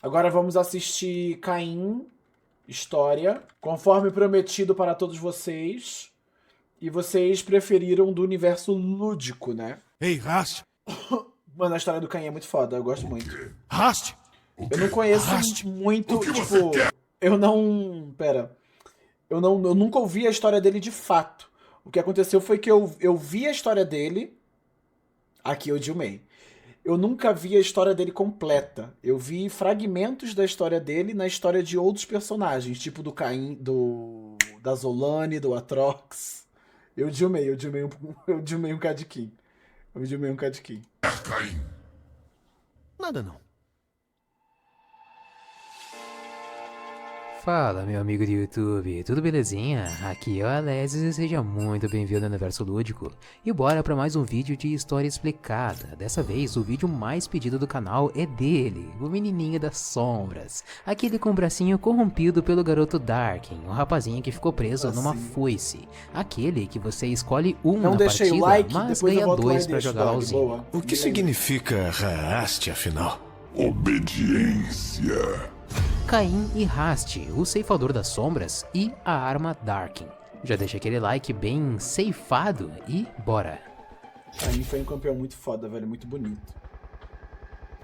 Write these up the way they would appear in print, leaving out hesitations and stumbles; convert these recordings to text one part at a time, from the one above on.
Agora vamos assistir Caim, história, conforme prometido para todos vocês. E vocês preferiram do universo lúdico, né? Ei, Rast! Mano, a história do Caim é muito foda, eu gosto muito. Rast! Eu não conheço muito, tipo... Eu não... Pera. Eu nunca ouvi a história dele de fato. O que aconteceu foi que eu vi a história dele... Aqui eu Dilmei. Eu nunca vi a história dele completa. Eu vi fragmentos da história dele na história de outros personagens, tipo do Caim, da Zolane, do Atrox. Eu Dilmei um cadiquinho. Eu Dilmei um cadiquinho. Nada não. Fala, meu amigo do YouTube, tudo belezinha? Aqui é o Alesis e seja muito bem-vindo ao Universo Lúdico. E bora para mais um vídeo de história explicada. Dessa vez, o vídeo mais pedido do canal é dele, o menininho das sombras. Aquele com o bracinho corrompido pelo garoto Darkin, o rapazinho que ficou preso numa foice. Aquele que você escolhe um Não na deixei partida, o like, mas depois eu ganha volto lá e dois pra deixo, jogar dog, LOLzinho. boa. O que significa Rast, afinal? Obediência. Caim e Rast, o ceifador das sombras e a arma Darkin. Já deixa aquele like bem ceifado e bora! Caim foi um campeão muito foda, velho, muito bonito.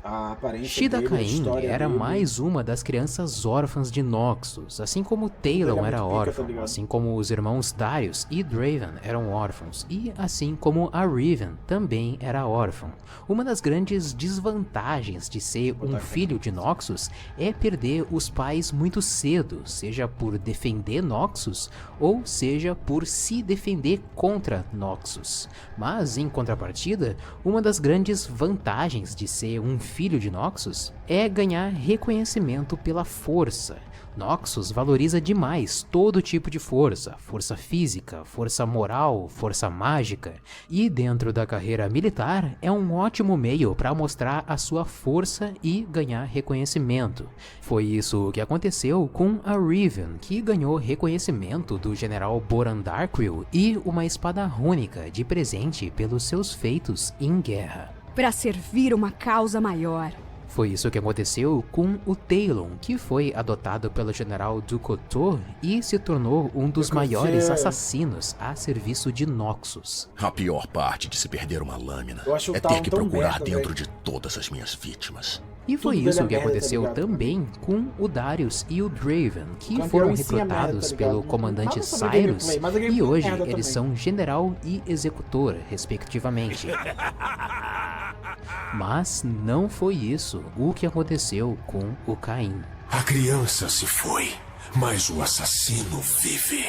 A aparência Shida dele, a Caim história era dele. mais uma das crianças órfãs de Noxus, assim como Talon Ele é era muito pica, tá órfão, ligado? assim como os irmãos Darius e Draven eram órfãos, e assim como a Riven também era órfã. Uma das grandes desvantagens de ser um filho de Noxus é perder os pais muito cedo, seja por defender Noxus ou seja por se defender contra Noxus. Mas, em contrapartida, uma das grandes vantagens de ser um filho de Noxus é ganhar reconhecimento pela força. Noxus valoriza demais todo tipo de força, força física, força moral, força mágica, e dentro da carreira militar é um ótimo meio para mostrar a sua força e ganhar reconhecimento. Foi isso que aconteceu com a Riven, que ganhou reconhecimento do general Boran Darkwill e uma espada rúnica de presente pelos seus feitos em guerra. Para servir uma causa maior. Foi isso que aconteceu com o Talon, que foi adotado pelo general Dukotor e se tornou um dos maiores assassinos a serviço de Noxus. A pior parte de se perder uma lâmina Eu acho o é Talon ter que tão procurar merda, dentro velho. de todas as minhas vítimas. E foi Tudo isso dele é que merda, aconteceu tá ligado? também com o Darius e o Draven, que Campeão foram em si é merda, recrutados tá ligado? pelo comandante Fala sobre Cyrus gameplay, mas a e gameplay é hoje merda eles também. são general e executor, respectivamente. Mas não foi isso o que aconteceu com o Caim. A criança se foi, mas o assassino vive.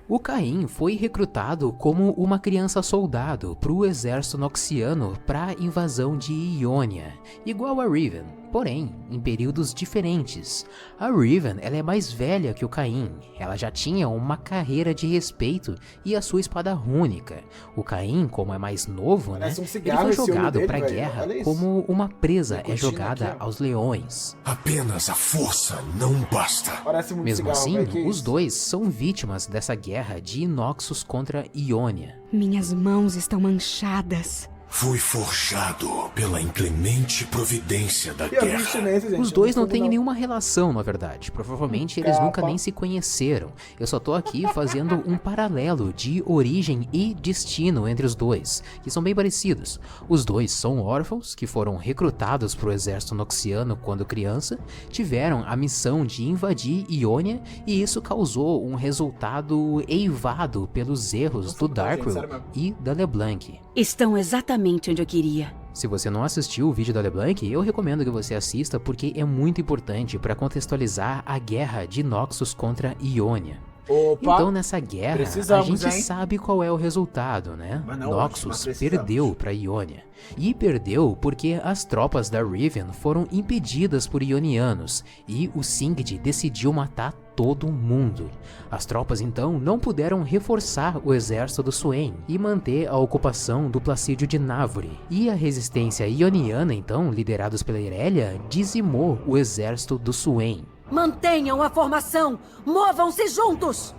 O Caim foi recrutado como uma criança soldado para o exército noxiano para a invasão de Ionia, igual a Riven, porém em períodos diferentes. A Riven ela é mais velha que o Caim, ela já tinha uma carreira de respeito e a sua espada rúnica. O Caim, como é mais novo, né, Parece um ele cigarro foi esse olho jogado dele, para a velho. guerra Olha isso. como uma presa é Nicotina jogada aqui, ó. aos leões. Apenas a força não basta. Parece muito Mesmo cigarro, assim, velho, que os isso? dois são vítimas dessa guerra de Noxus contra Ionia. Minhas mãos estão manchadas. Fui forjado pela inclemente providência da E a guerra. abstinência, gente, Os dois não fumo, têm nenhuma relação, na verdade. Provavelmente eles nunca nem se conheceram. Eu só tô aqui fazendo um paralelo de origem e destino entre os dois, que são bem parecidos. Os dois são órfãos que foram recrutados para o exército noxiano quando criança, tiveram a missão de invadir Ionia e isso causou um resultado eivado pelos erros do gente, Darkwill sério mesmo. e da LeBlanc. Estão exatamente onde eu queria. Se você não assistiu o vídeo da LeBlanc, eu recomendo que você assista porque é muito importante para contextualizar a guerra de Noxus contra Ionia. Opa, Então nessa guerra, a precisamos, gente hein? sabe qual é o resultado, né? Mas não Noxus hoje, mas precisamos. perdeu para Ionia. E perdeu porque as tropas da Riven foram impedidas por ionianos e o Singed decidiu matar todo mundo. As tropas então não puderam reforçar o exército do Swain e manter a ocupação do Placídio de Návore. E a resistência ioniana então, liderados pela Irelia, dizimou o exército do Swain. Mantenham a formação! Movam-se juntos!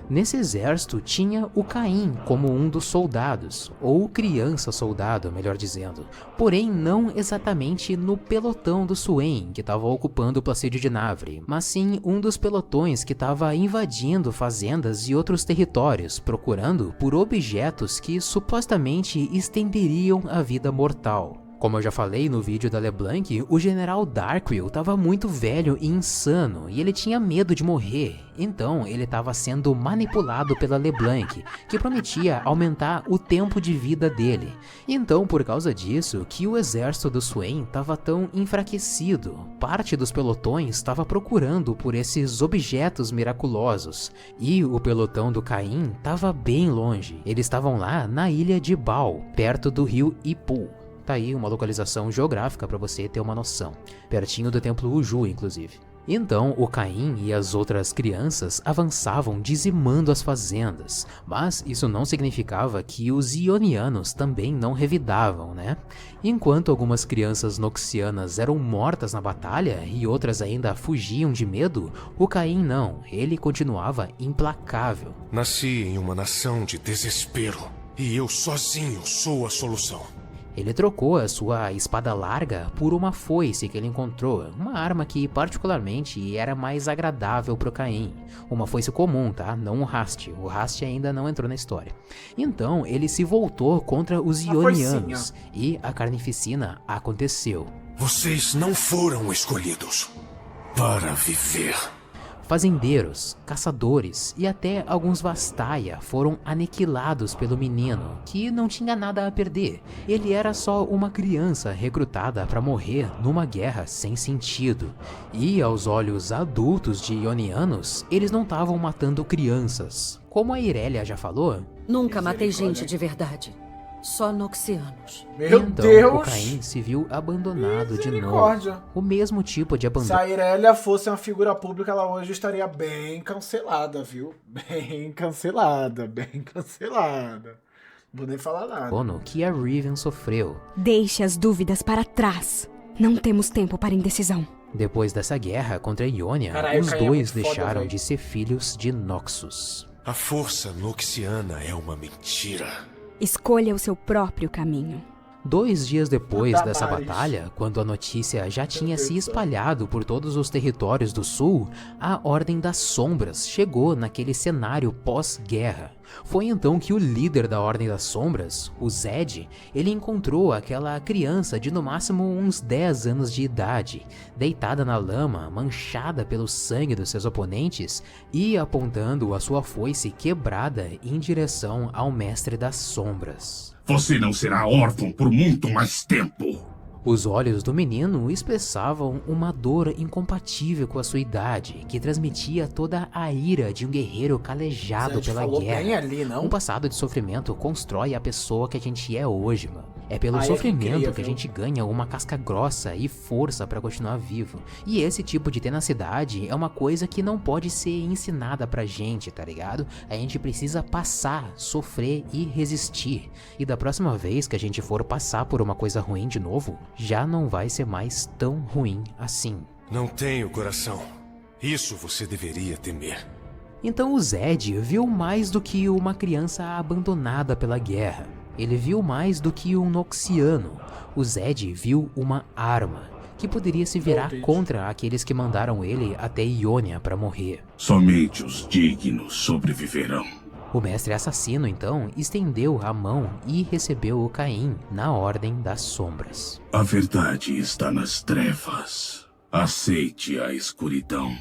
Nesse exército tinha o Caim como um dos soldados, ou criança soldado, melhor dizendo, porém não exatamente no pelotão do Swain que estava ocupando o Placídio de Navre, mas sim um dos pelotões que estava invadindo fazendas e outros territórios, procurando por objetos que supostamente estenderiam a vida mortal. Como eu já falei no vídeo da LeBlanc, o General Darkwill estava muito velho e insano, e ele tinha medo de morrer, então ele estava sendo manipulado pela LeBlanc, que prometia aumentar o tempo de vida dele. Então, por causa disso, que o exército do Swain estava tão enfraquecido. Parte dos pelotões estava procurando por esses objetos miraculosos, e o pelotão do Caim estava bem longe. Eles estavam lá na ilha de Baal, perto do rio Ipu. Tá aí uma localização geográfica para você ter uma noção, pertinho do templo Uju, inclusive. Então, o Caim e as outras crianças avançavam dizimando as fazendas, mas isso não significava que os ionianos também não revidavam, né? Enquanto algumas crianças noxianas eram mortas na batalha e outras ainda fugiam de medo, o Caim não, ele continuava implacável. Nasci em uma nação de desespero, e eu sozinho sou a solução. Ele trocou a sua espada larga por uma foice que ele encontrou, uma arma que particularmente era mais agradável pro Caim. Uma foice comum, tá? Não um haste. O haste ainda não entrou na história. Então ele se voltou contra os ionianos e a carnificina aconteceu. Vocês não foram escolhidos para viver. Fazendeiros, caçadores e até alguns Vastaia foram aniquilados pelo menino, que não tinha nada a perder. Ele era só uma criança recrutada para morrer numa guerra sem sentido. E aos olhos adultos de ionianos, eles não estavam matando crianças. Como a Irelia já falou, Nunca matei gente de verdade. Só noxianos. Meu então Deus! o Caim se viu abandonado de novo. Misericórdia. O mesmo tipo de Se abandono. a Irelia fosse uma figura pública, ela hoje estaria bem cancelada, viu? Bem cancelada, bem cancelada. Não vou nem falar nada. Que a Riven sofreu. Deixe as dúvidas para trás. Não temos tempo para indecisão. Depois dessa guerra contra Ionia, Caralho, os Caim é dois muito foda, deixaram véi. de ser filhos de Noxus. A força noxiana é uma mentira. Escolha o seu próprio caminho. 2 dias depois dessa Damares. batalha, quando a notícia já tinha se espalhado por todos os territórios do sul, a Ordem das Sombras chegou naquele cenário pós-guerra. Foi então que o líder da Ordem das Sombras, o Zed, ele encontrou aquela criança de no máximo uns 10 anos de idade, deitada na lama, manchada pelo sangue dos seus oponentes e apontando a sua foice quebrada em direção ao Mestre das Sombras. Você não será órfão por muito mais tempo. Os olhos do menino expressavam uma dor incompatível com a sua idade, que transmitia toda a ira de um guerreiro calejado Zed pela falou guerra. bem ali, não? Um passado de sofrimento constrói a pessoa que a gente é hoje, mano. É pelo Aí é que sofrimento cria, que a viu? gente ganha uma casca grossa e força pra continuar vivo. E esse tipo de tenacidade é uma coisa que não pode ser ensinada pra gente, tá ligado? A gente precisa passar, sofrer e resistir. E da próxima vez que a gente for passar por uma coisa ruim de novo, já não vai ser mais tão ruim assim. Não tenho coração. Isso você deveria temer. Então o Zed viu mais do que uma criança abandonada pela guerra. Ele viu mais do que um noxiano. O Zed viu uma arma que poderia se virar contra aqueles que mandaram ele até Ionia para morrer. Somente os dignos sobreviverão. O mestre assassino então estendeu a mão e recebeu o Caim na Ordem das Sombras. A verdade está nas trevas. Aceite a escuridão.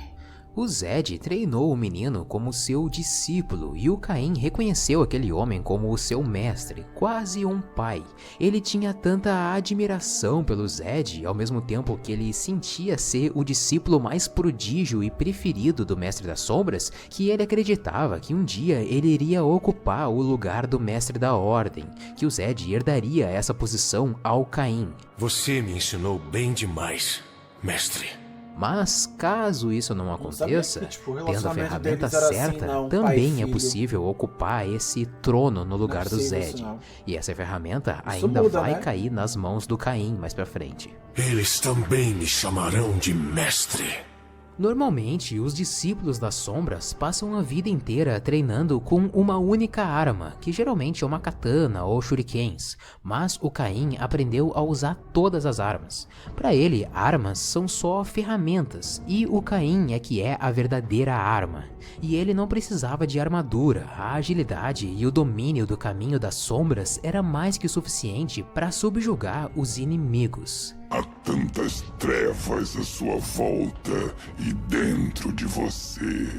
O Zed treinou o menino como seu discípulo e o Caim reconheceu aquele homem como o seu mestre, quase um pai. Ele tinha tanta admiração pelo Zed, ao mesmo tempo que ele sentia ser o discípulo mais prodígio e preferido do Mestre das Sombras, que ele acreditava que um dia ele iria ocupar o lugar do Mestre da Ordem, que o Zed herdaria essa posição ao Caim. Você me ensinou bem demais, mestre. Mas caso isso não aconteça, que, tipo, o tendo a relacionamento ferramenta deles era assim, certa, não, pai e também é filho. possível ocupar esse trono no lugar do possível isso, Zed. não. E essa ferramenta Isso ainda muda, vai né? cair nas mãos do Caim mais pra frente. Eles também me chamarão de mestre. Normalmente, os discípulos das sombras passam a vida inteira treinando com uma única arma, que geralmente é uma katana ou shurikens, mas o Caim aprendeu a usar todas as armas. Para ele, armas são só ferramentas, e o Caim é que é a verdadeira arma. E ele não precisava de armadura, a agilidade e o domínio do caminho das sombras era mais que suficiente para subjugar os inimigos. Há tantas trevas à sua volta e dentro de você.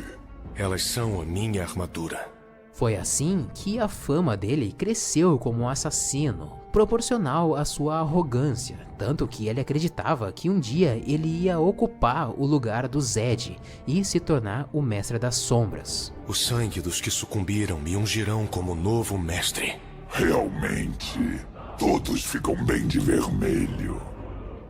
Elas são a minha armadura. Foi assim que a fama dele cresceu como assassino, proporcional à sua arrogância, tanto que ele acreditava que um dia ele ia ocupar o lugar do Zed e se tornar o Mestre das Sombras. O sangue dos que sucumbiram me ungirão como novo mestre. Realmente, todos ficam bem de vermelho.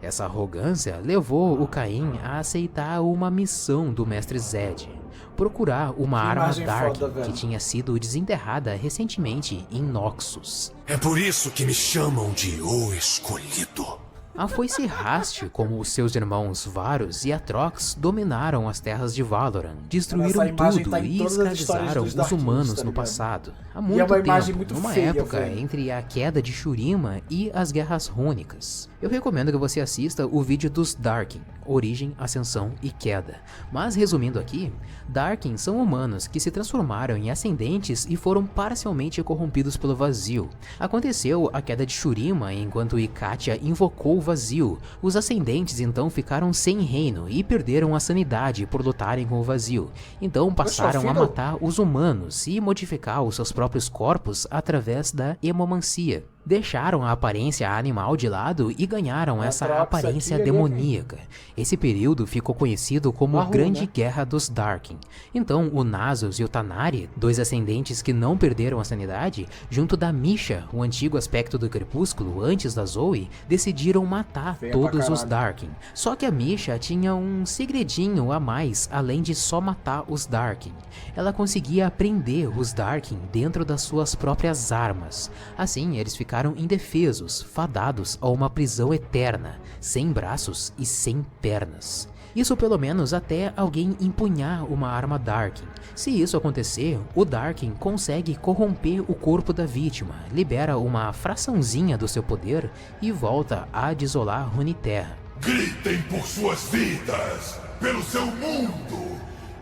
Essa arrogância levou o Caim a aceitar uma missão do Mestre Zed. Procurar uma arma Dark que tinha sido desenterrada recentemente em Noxus. É por isso que me chamam de O Escolhido. A foice Rast, como os seus irmãos Varus e Atrox, dominaram as terras de Valoran, destruíram tudo e escravizaram os humanos no passado. Há muito tempo, numa época entre a queda de Shurima e as Guerras Rúnicas. Eu recomendo que você assista o vídeo dos Darkin, Origem, Ascensão e Queda. Mas resumindo aqui, Darkin são humanos que se transformaram em ascendentes e foram parcialmente corrompidos pelo vazio. Aconteceu a queda de Shurima enquanto Ikatia invocou o vazio. Os ascendentes então ficaram sem reino e perderam a sanidade por lutarem com o vazio. Então passaram a matar os humanos e modificar os seus próprios corpos através da hemomancia. Deixaram a aparência animal de lado e ganharam essa aparência demoníaca. Esse período ficou conhecido como Grande Guerra dos Darkin. Então o Nasus e o Tanari, dois ascendentes que não perderam a sanidade, junto da Misha, o antigo aspecto do Crepúsculo antes da Zoe, decidiram matar todos os Darkin. Só que a Misha tinha um segredinho a mais além de só matar os Darkin. Ela conseguia prender os Darkin dentro das suas próprias armas. Assim eles ficaram indefesos, fadados a uma prisão eterna, sem braços e sem pernas. Isso pelo menos até alguém empunhar uma arma Darkin. Se isso acontecer, o Darkin consegue corromper o corpo da vítima, libera uma fraçãozinha do seu poder e volta a desolar Runeterra. Gritem por suas vidas, pelo seu mundo!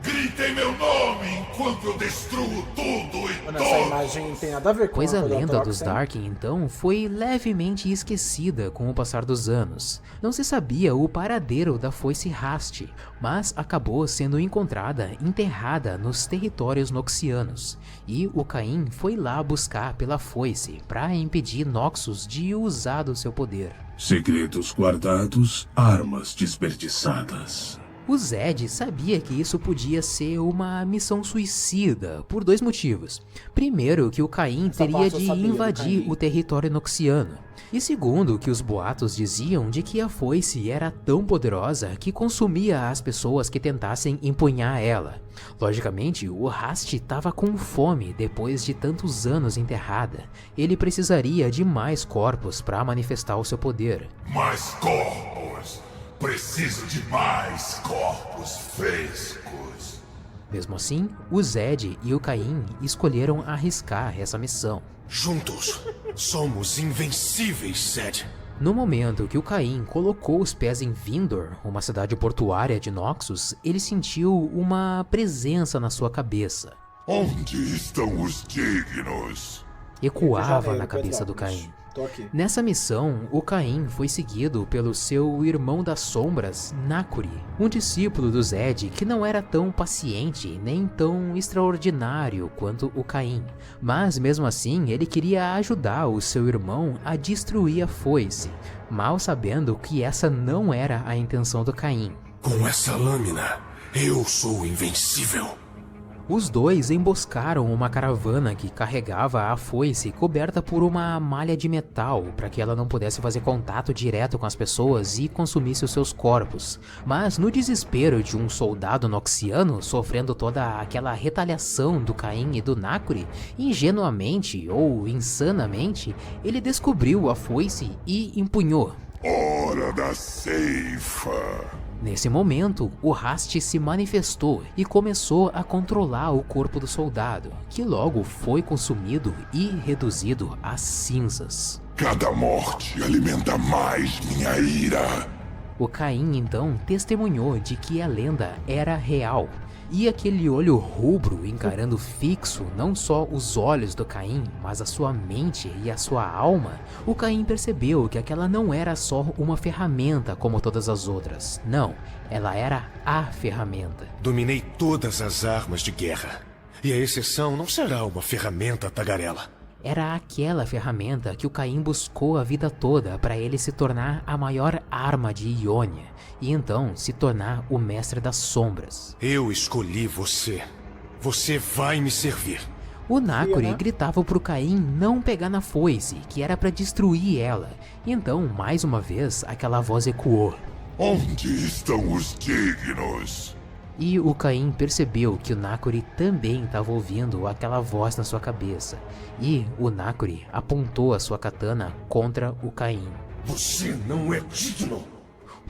Gritem meu nome enquanto eu destruo tudo e todos! Essa imagem tem nada a ver com Pois a lenda dos Darkin, então, foi levemente esquecida com o passar dos anos. Não se sabia o paradeiro da foice Rast, mas acabou sendo encontrada enterrada nos territórios noxianos. E o Caim foi lá buscar pela foice para impedir Noxus de usar do seu poder. Segredos guardados, armas desperdiçadas. O Zed sabia que isso podia ser uma missão suicida, por dois motivos. Primeiro, que o Caim teria de invadir o território noxiano. E segundo, que os boatos diziam de que a foice era tão poderosa que consumia as pessoas que tentassem empunhar ela. Logicamente, o Rast estava com fome depois de tantos anos enterrada. Ele precisaria de mais corpos para manifestar o seu poder. Mais corpos! Preciso de mais corpos frescos. Mesmo assim, o Zed e o Caim escolheram arriscar essa missão. Juntos, somos invencíveis, Zed. No momento que o Caim colocou os pés em Vindor, uma cidade portuária de Noxus, ele sentiu uma presença na sua cabeça. Onde estão os dignos? Ecoava na cabeça do Caim. Nessa missão, o Caim foi seguido pelo seu irmão das sombras, Nakuri, um discípulo do Zed que não era tão paciente nem tão extraordinário quanto o Caim, mas mesmo assim ele queria ajudar o seu irmão a destruir a foice, mal sabendo que essa não era a intenção do Caim. Com essa lâmina, eu sou invencível. Os dois emboscaram uma caravana que carregava a foice coberta por uma malha de metal para que ela não pudesse fazer contato direto com as pessoas e consumisse os seus corpos. Mas no desespero de um soldado noxiano sofrendo toda aquela retaliação do Caim e do Nakuri, ingenuamente ou insanamente, ele descobriu a foice e empunhou. Hora da ceifa! Nesse momento, o Rast se manifestou e começou a controlar o corpo do soldado, que logo foi consumido e reduzido a cinzas. Cada morte alimenta mais minha ira. O Caim então testemunhou de que a lenda era real. E aquele olho rubro encarando fixo não só os olhos do Caim, mas a sua mente e a sua alma, o Caim percebeu que aquela não era só uma ferramenta como todas as outras. Não, ela era a ferramenta. Dominei todas as armas de guerra. E a exceção não será uma ferramenta tagarela. Era aquela ferramenta que o Caim buscou a vida toda para ele se tornar a maior arma de Ionia e então se tornar o mestre das sombras. Eu escolhi você. Você vai me servir. O Nakuri gritava pro Caim não pegar na foice, que era para destruir ela. Então, mais uma vez, aquela voz ecoou. Onde estão os dignos? E o Caim percebeu que o Nakuri também estava ouvindo aquela voz na sua cabeça. E o Nakuri apontou a sua katana contra o Caim. Você não é digno.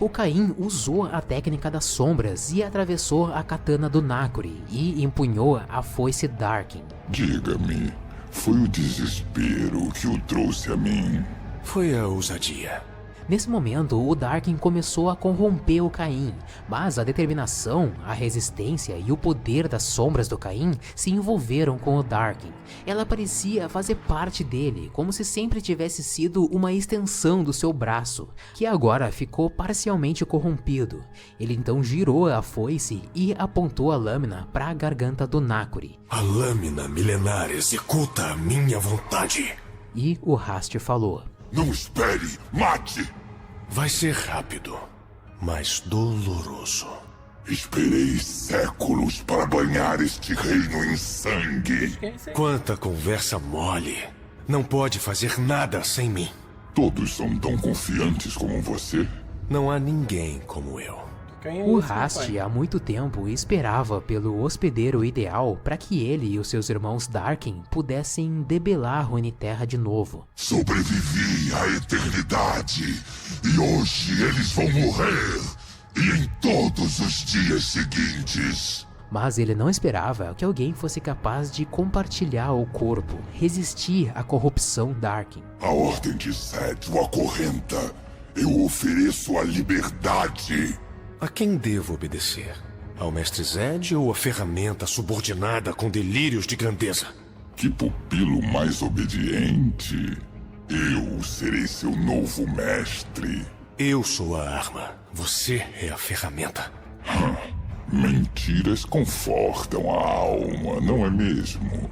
O Caim usou a técnica das sombras e atravessou a katana do Nakuri e empunhou a foice Darkin. Diga-me, foi o desespero que o trouxe a mim? Foi a ousadia. Nesse momento, o Darkin começou a corromper o Caim, mas a determinação, a resistência e o poder das sombras do Caim se envolveram com o Darkin. Ela parecia fazer parte dele, como se sempre tivesse sido uma extensão do seu braço, que agora ficou parcialmente corrompido. Ele então girou a foice e apontou a lâmina para a garganta do Nakuri. A lâmina milenar executa a minha vontade. E o Rast falou: Não espere, mate! Vai ser rápido, mas doloroso. Esperei séculos para banhar este reino em sangue. Quanta conversa mole. Não pode fazer nada sem mim. Todos são tão confiantes como você? Não há ninguém como eu. O Rast há muito tempo esperava pelo hospedeiro ideal para que ele e os seus irmãos Darkin pudessem debelar a Runeterra de novo. Sobrevivi à eternidade e hoje eles vão morrer, e em todos os dias seguintes. Mas ele não esperava que alguém fosse capaz de compartilhar o corpo, resistir à corrupção Darkin. A Ordem de Seth o acorrenta. Eu ofereço a liberdade. A quem devo obedecer? Ao Mestre Zed ou à ferramenta subordinada com delírios de grandeza? Que pupilo mais obediente. Eu serei seu novo mestre. Eu sou a arma. Você é a ferramenta. Mentiras confortam a alma, não é mesmo?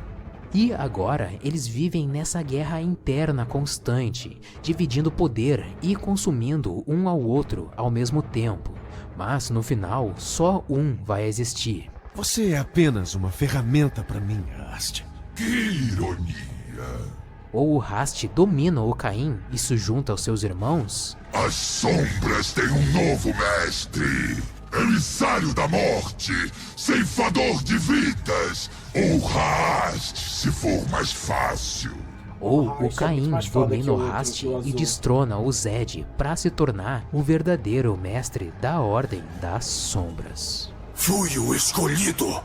E agora eles vivem nessa guerra interna constante, dividindo poder e consumindo um ao outro ao mesmo tempo. Mas no final, só um vai existir. Você é apenas uma ferramenta para mim, Rast. Que ironia. Ou o Rast domina o Caim e se junta aos seus irmãos? As sombras têm um novo mestre. Emissário da morte, ceifador de vidas. Ou Rast, se for mais fácil. Ou o Caim domina o Rast e destrona o Zed para se tornar o verdadeiro mestre da Ordem das Sombras. Fui o escolhido.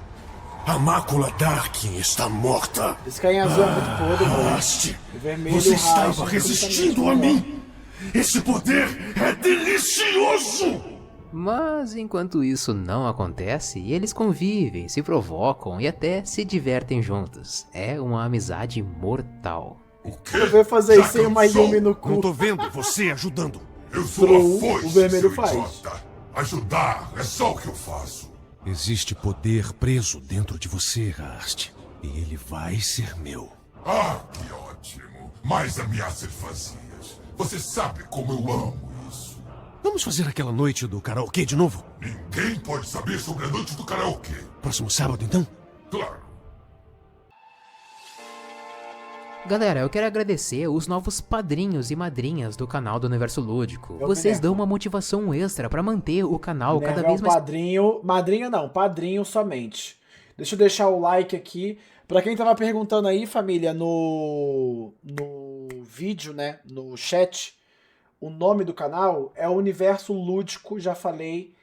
A mácula Darkin está morta. Esse Caim azul é muito podre, mano. Rast, O vermelho você Rast, estava resistindo a completamente mim. Esse poder é delicioso. Mas enquanto isso não acontece, eles convivem, se provocam e até se divertem juntos. É uma amizade mortal. O quê? Eu vou fazer isso sem uma Yumi no Não cu. tô vendo você ajudando. Eu sou Troll, a foice, o vermelho seu faz. idiota. Ajudar é só o que eu faço. Existe poder preso dentro de você, Rast. E ele vai ser meu. Ah, que ótimo. Mais ameaças vazias. Você sabe como eu amo isso. Vamos fazer aquela noite do karaokê de novo? Ninguém pode saber sobre a noite do karaokê. Próximo sábado, então? Claro. Galera, eu quero agradecer os novos padrinhos e madrinhas do canal do Universo Lúdico. Eu Vocês me dão uma motivação extra pra manter o canal cada Neva é vez um mais... padrinho. Madrinha não, padrinho somente. Deixa eu deixar o like aqui. Pra quem tava perguntando aí, família, no vídeo, né, no chat, o nome do canal é Universo Lúdico, já falei.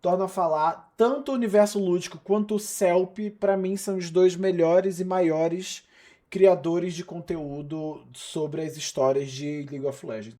torno a falar, tanto o universo lúdico quanto o Celp, pra mim, são os dois melhores e maiores criadores de conteúdo sobre as histórias de League of Legends.